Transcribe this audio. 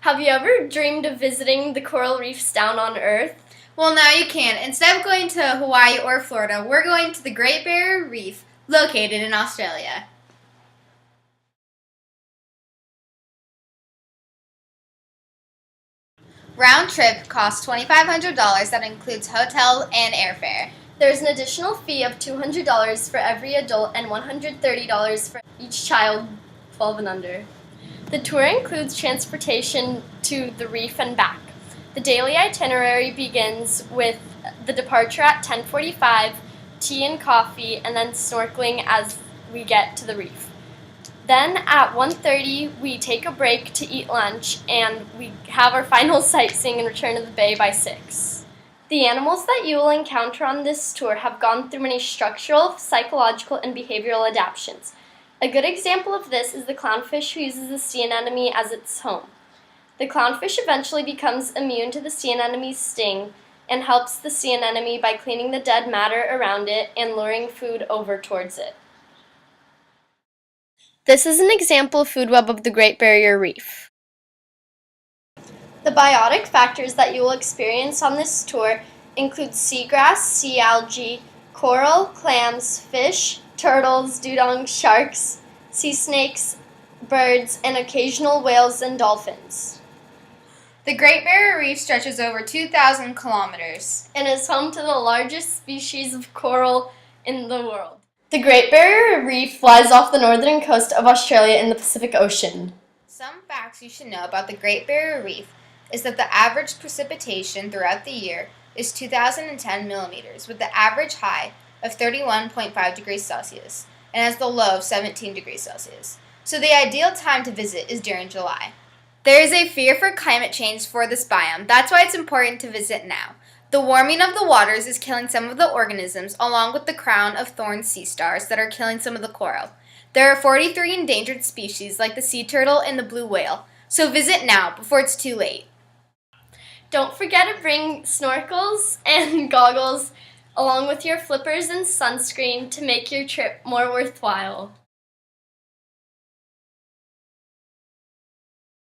Have you ever dreamed of visiting the coral reefs down on Earth? Well, now you can. Instead of going to Hawaii or Florida, we're going to the Great Barrier Reef, located in Australia. Round trip costs $2,500. That includes hotel and airfare. There's an additional fee of $200 for every adult and $130 for each child 12 and under. The tour includes transportation to the reef and back. The daily itinerary begins with the departure at 10:45, tea and coffee, and then snorkeling as we get to the reef. Then at 1:30, we take a break to eat lunch, and we have our final sightseeing and return to the bay by 6. The animals that you will encounter on this tour have gone through many structural, psychological, and behavioral adaptations. A good example of this is the clownfish who uses the sea anemone as its home. The clownfish eventually becomes immune to the sea anemone's sting and helps the sea anemone by cleaning the dead matter around it and luring food over towards it. This is an example food web of the Great Barrier Reef. The biotic factors that you will experience on this tour include seagrass, sea algae, coral, clams, fish, turtles, dugongs, sharks, sea snakes, birds, and occasional whales and dolphins. The Great Barrier Reef stretches over 2,000 kilometers and is home to the largest species of coral in the world. The Great Barrier Reef lies off the northern coast of Australia in the Pacific Ocean. Some facts you should know about the Great Barrier Reef is that the average precipitation throughout the year is 2,010 millimeters, with the average high of 31.5 degrees Celsius and has the low of 17 degrees Celsius. So the ideal time to visit is during July. There is a fear for climate change for this biome. That's why it's important to visit now. The warming of the waters is killing some of the organisms, along with the crown of thorns sea stars that are killing some of the coral. There are 43 endangered species like the sea turtle and the blue whale, so visit now before it's too late. Don't forget to bring snorkels and goggles along with your flippers and sunscreen to make your trip more worthwhile.